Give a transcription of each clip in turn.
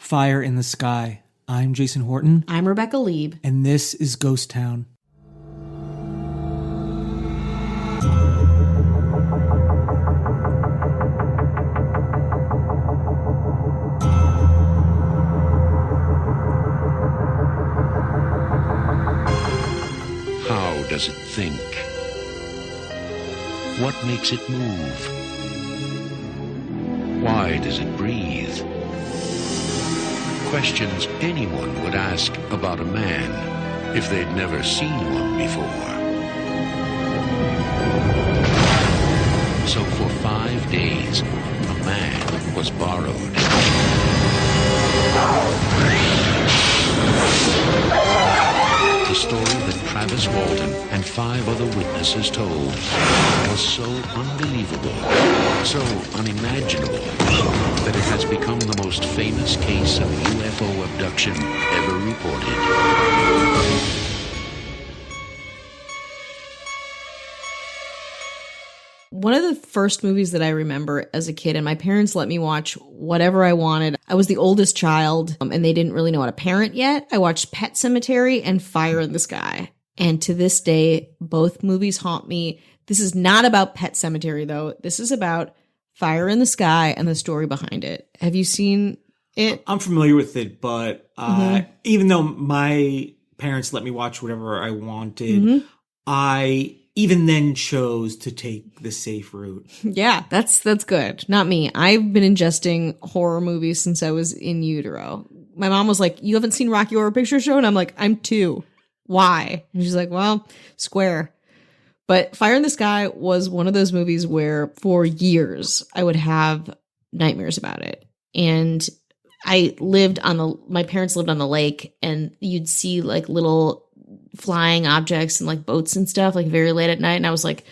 Fire in the Sky. I'm Jason Horton. I'm Rebecca Lieb. And this is Ghost Town. How does it think? What makes it move? Why does it breathe? Questions anyone would ask about a man if they'd never seen one before. So for 5 days, a man was borrowed. The story that Travis Walton and 5 other witnesses told was so unbelievable, so unimaginable, that it has become the most famous case of UFO abduction ever reported. One of the first movies that I remember as a kid, and my parents let me watch whatever I wanted. I was the oldest child, and they didn't really know how to parent yet. I watched Pet Sematary and Fire in the Sky. And to this day, both movies haunt me. This is not about Pet Sematary, though. This is about Fire in the Sky and the story behind it. Have you seen it? I'm familiar with it, but even though my parents let me watch whatever I wanted, I even then chose to take the safe route. Yeah, that's good. Not me. I've been ingesting horror movies since I was in utero. My mom was like, "You haven't seen Rocky Horror Picture Show?" And I'm like, "I'm 2. Why?" And she's like, "Well, square." But Fire in the Sky was one of those movies where for years I would have nightmares about it. And my parents lived on the lake, and you'd see like little flying objects and like boats and stuff like very late at night. And I was like,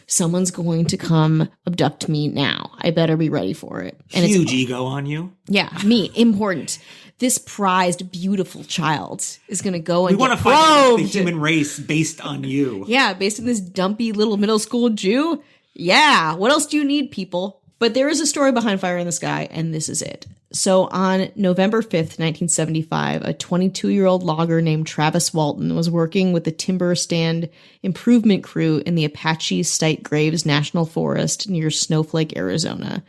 someone's going to come abduct me now. I better be ready for it. And huge ego on you. Yeah, me, important. This prized, beautiful child is going to go and we want to find the human race based on you. Yeah, based on this dumpy little middle school Jew. Yeah, what else do you need, people? But there is a story behind Fire in the Sky, and this is it. So on November 5th, 1975, a 22-year-old logger named Travis Walton was working with the timber stand improvement crew in the Apache State Graves National Forest near Snowflake, Arizona.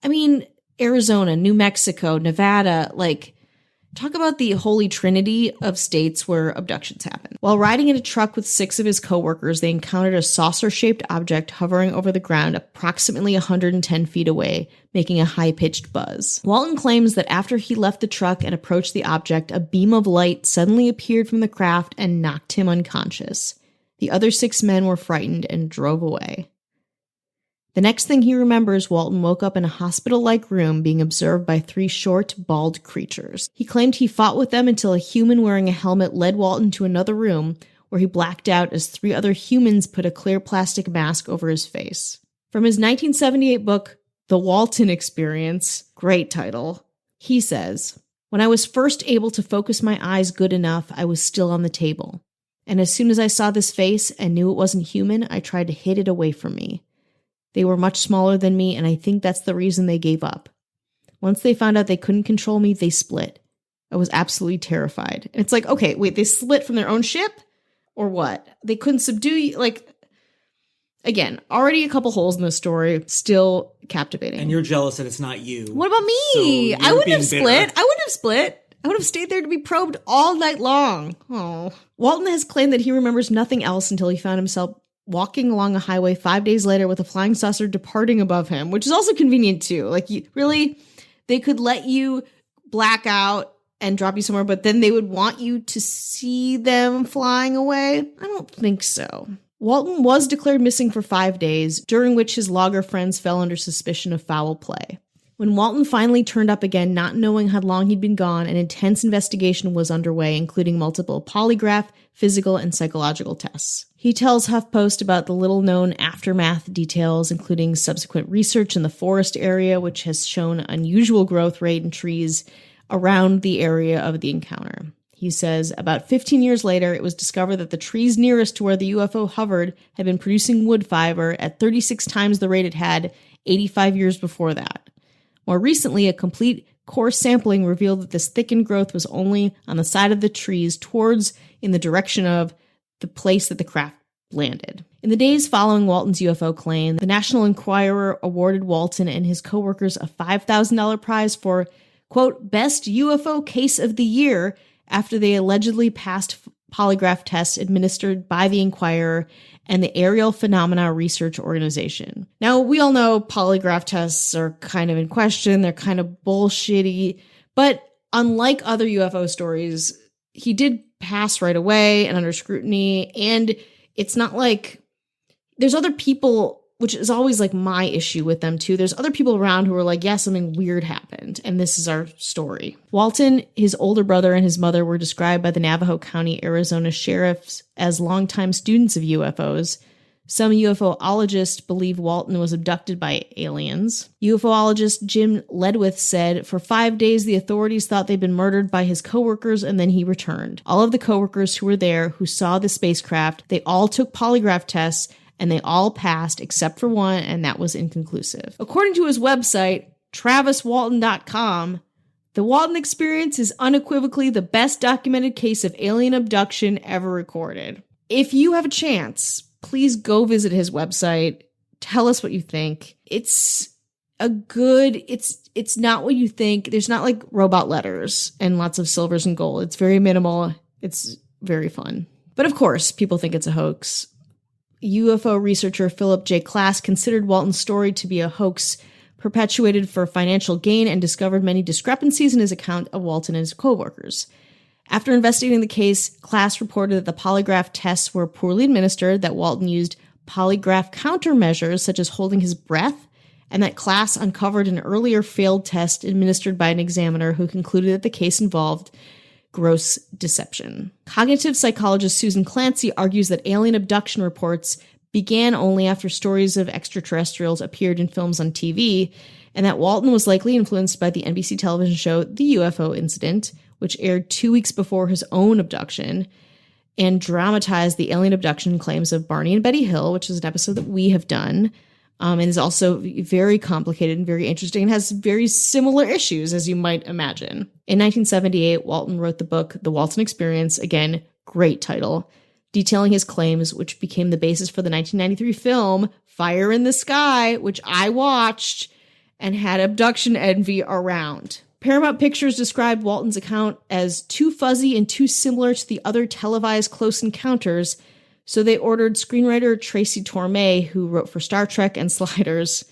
I mean, Arizona, New Mexico, Nevada, like, talk about the holy trinity of states where abductions happen. While riding in a truck with 6 of his coworkers, they encountered a saucer-shaped object hovering over the ground approximately 110 feet away, making a high-pitched buzz. Walton claims that after he left the truck and approached the object, a beam of light suddenly appeared from the craft and knocked him unconscious. The other 6 men were frightened and drove away. The next thing he remembers, Walton woke up in a hospital-like room being observed by 3 short, bald creatures. He claimed he fought with them until a human wearing a helmet led Walton to another room where he blacked out as 3 other humans put a clear plastic mask over his face. From his 1978 book, The Walton Experience, great title, he says, "When I was first able to focus my eyes good enough, I was still on the table. And as soon as I saw this face and knew it wasn't human, I tried to hid it away from me. They were much smaller than me, and I think that's the reason they gave up. Once they found out they couldn't control me, they split. I was absolutely terrified." And it's like, okay, wait, they split from their own ship? Or what? They couldn't subdue you? Like, again, already a couple holes in the story, still captivating. And you're jealous that it's not you. What about me? So I wouldn't have bitter. split. I wouldn't have split. I would have stayed there to be probed all night long. Oh. Walton has claimed that he remembers nothing else until he found himself walking along a highway 5 days later with a flying saucer departing above him, which is also convenient too. Like, really, they could let you black out and drop you somewhere, but then they would want you to see them flying away? I don't think so. Walton was declared missing for 5 days, during which his logger friends fell under suspicion of foul play. When Walton finally turned up again, not knowing how long he'd been gone, an intense investigation was underway, including multiple polygraph, physical, and psychological tests. He tells HuffPost about the little-known aftermath details, including subsequent research in the forest area, which has shown unusual growth rate in trees around the area of the encounter. He says, about 15 years later, it was discovered that the trees nearest to where the UFO hovered had been producing wood fiber at 36 times the rate it had 85 years before that. More recently, a complete core sampling revealed that this thickened growth was only on the side of the trees in the direction of the place that the craft landed. In the days following Walton's UFO claim, the National Enquirer awarded Walton and his coworkers a $5,000 prize for, quote, best UFO case of the year after they allegedly passed polygraph tests administered by the Enquirer and the Aerial Phenomena Research Organization. Now, we all know polygraph tests are kind of in question. They're kind of bullshitty. But unlike other UFO stories, he did pass right away and under scrutiny. And it's not like there's other people, which is always like my issue with them too. There's other people around who are like, yeah, something weird happened. And this is our story. Walton, his older brother, and his mother were described by the Navajo County, Arizona sheriffs as longtime students of UFOs. Some UFOologists believe Walton was abducted by aliens. UFOologist Jim Ledwith said, for 5 days, the authorities thought they'd been murdered by his coworkers, and then he returned. All of the coworkers who were there, who saw the spacecraft, they all took polygraph tests, and they all passed except for one, and that was inconclusive. According to his website, TravisWalton.com, the Walton experience is unequivocally the best documented case of alien abduction ever recorded. If you have a chance, please go visit his website. Tell us what you think. It's not what you think. There's not like robot letters and lots of silvers and gold. It's very minimal. It's very fun. But of course, people think it's a hoax. UFO researcher Philip J. Klass considered Walton's story to be a hoax perpetuated for financial gain and discovered many discrepancies in his account of Walton and his coworkers. After investigating the case, Klass reported that the polygraph tests were poorly administered, that Walton used polygraph countermeasures such as holding his breath, and that Klass uncovered an earlier failed test administered by an examiner who concluded that the case involved gross deception. Cognitive psychologist Susan Clancy argues that alien abduction reports began only after stories of extraterrestrials appeared in films on TV, and that Walton was likely influenced by the NBC television show The UFO Incident, which aired 2 weeks before his own abduction, and dramatized the alien abduction claims of Barney and Betty Hill, which is an episode that we have done, and is also very complicated and very interesting and has very similar issues, as you might imagine. In 1978, Walton wrote the book The Walton Experience, again, great title, detailing his claims, which became the basis for the 1993 film Fire in the Sky, which I watched and had abduction envy around. Paramount Pictures described Walton's account as too fuzzy and too similar to the other televised close encounters, so they ordered screenwriter Tracy Torme, who wrote for Star Trek and Sliders,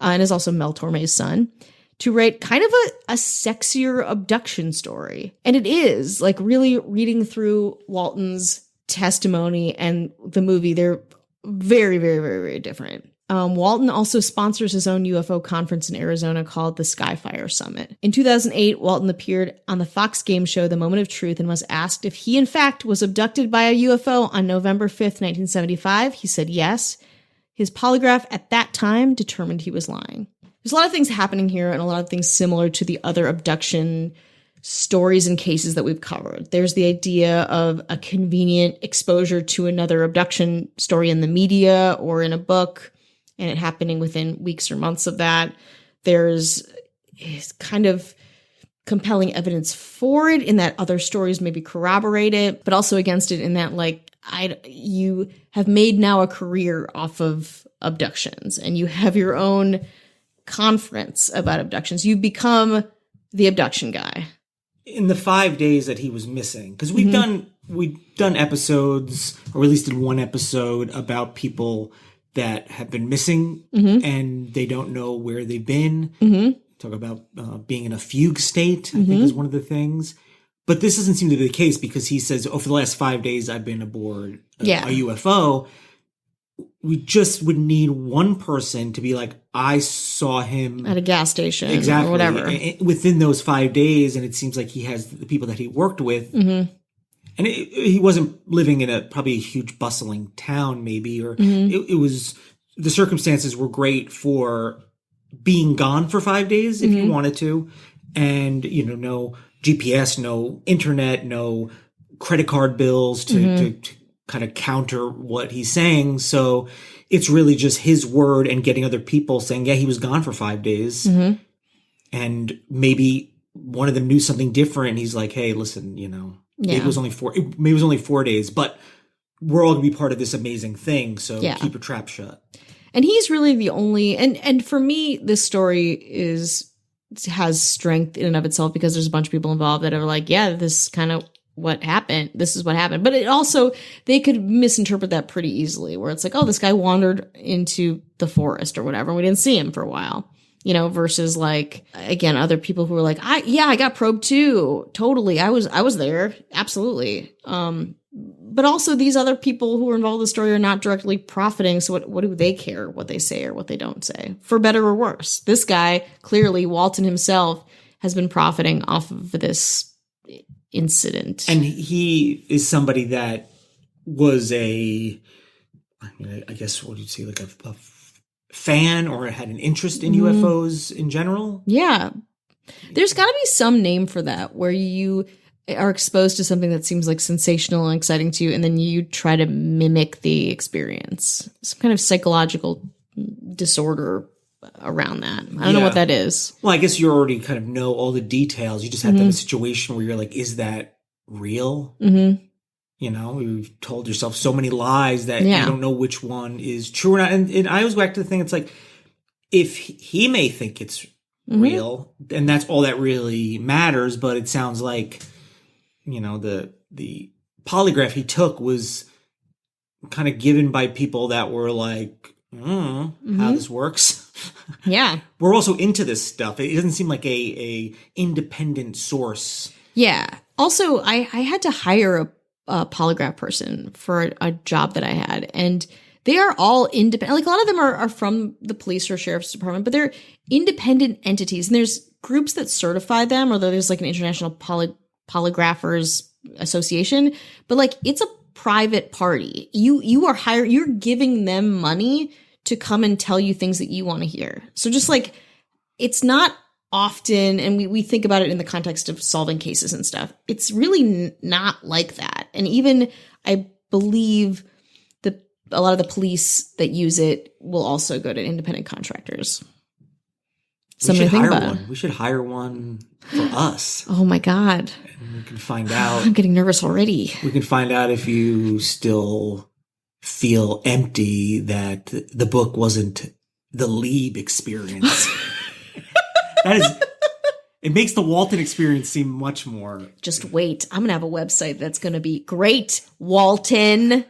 and is also Mel Torme's son, to write kind of a sexier abduction story. And it is, like, really reading through Walton's testimony and the movie, they're very, very, very, very different. Walton also sponsors his own UFO conference in Arizona called the Skyfire Summit. In 2008, Walton appeared on the Fox game show The Moment of Truth and was asked if he, in fact, was abducted by a UFO on November 5th, 1975. He said yes. His polygraph at that time determined he was lying. There's a lot of things happening here and a lot of things similar to the other abduction stories and cases that we've covered. There's the idea of a convenient exposure to another abduction story in the media or in a book, and it happening within weeks or months of that. There's kind of compelling evidence for it in that other stories maybe corroborate it, but also against it in that, like, you have made now a career off of abductions and you have your own conference about abductions. You've become the abduction guy. In the 5 days that he was missing, because we've done episodes, or at least did one episode about people that have been missing and they don't know where they've been. Talk about being in a fugue state, I think is one of the things. But this doesn't seem to be the case because he says, for the last 5 days, I've been aboard a UFO. We just would need one person to be like, I saw him at a gas station, exactly, or whatever, within those 5 days. And it seems like he has the people that he worked with. And he wasn't living in probably a huge bustling town, maybe, or it was, the circumstances were great for being gone for 5 days if you wanted to. And, no GPS, no internet, no credit card bills to kind of counter what he's saying. So it's really just his word and getting other people saying, yeah, he was gone for 5 days. And maybe one of them knew something different. And he's like, hey, listen, you know, maybe it was only 4 days, but we're all gonna be part of this amazing thing. So keep your trap shut. And he's really the only, and for me, this story has strength in and of itself because there's a bunch of people involved that are like, yeah, this is kind of what happened. This is what happened. But it also, they could misinterpret that pretty easily, where it's like, oh, this guy wandered into the forest or whatever, and we didn't see him for a while. You know, versus like, again, other people who were like, I got probed too. Totally. I was there. Absolutely. But also these other people who are involved in the story are not directly profiting. So what do they care what they say or what they don't say, for better or worse? This guy, clearly Walton himself, has been profiting off of this incident. And he is somebody that was I guess, what do you say, like a fan or had an interest in UFOs in general? Yeah. There's got to be some name for that, where you are exposed to something that seems like sensational and exciting to you, and then you try to mimic the experience. Some kind of psychological disorder around that. I don't know what that is. Well, I guess you already kind of know all the details. You just have to have a situation where you're like, is that real? Mm-hmm. You know, you've told yourself so many lies that you don't know which one is true or not. And I always go back to the thing, it's like, if he may think it's real, and that's all that really matters, but it sounds like, you know, the polygraph he took was kind of given by people that were like, how this works. Yeah. We're also into this stuff. It doesn't seem like a independent source. Yeah. Also, I had to hire a polygraph person for a job that I had, and they are all independent. Like, a lot of them are from the police or sheriff's department, but they're independent entities. And there's groups that certify them, or there's like an international polygraphers association, but like, it's a private party. You are hired, you're giving them money to come and tell you things that you want to hear. So just like, it's not often, and we think about it in the context of solving cases and stuff, it's really not like that. And even, I believe, a lot of the police that use it will also go to independent contractors. Something to think about. We should hire one for us. Oh my God. And we can find out. I'm getting nervous already. We can find out if you still feel empty, that the book wasn't the Lieb experience. It makes the Walton experience seem much more. Just wait. I'm going to have a website that's going to be great, Walton.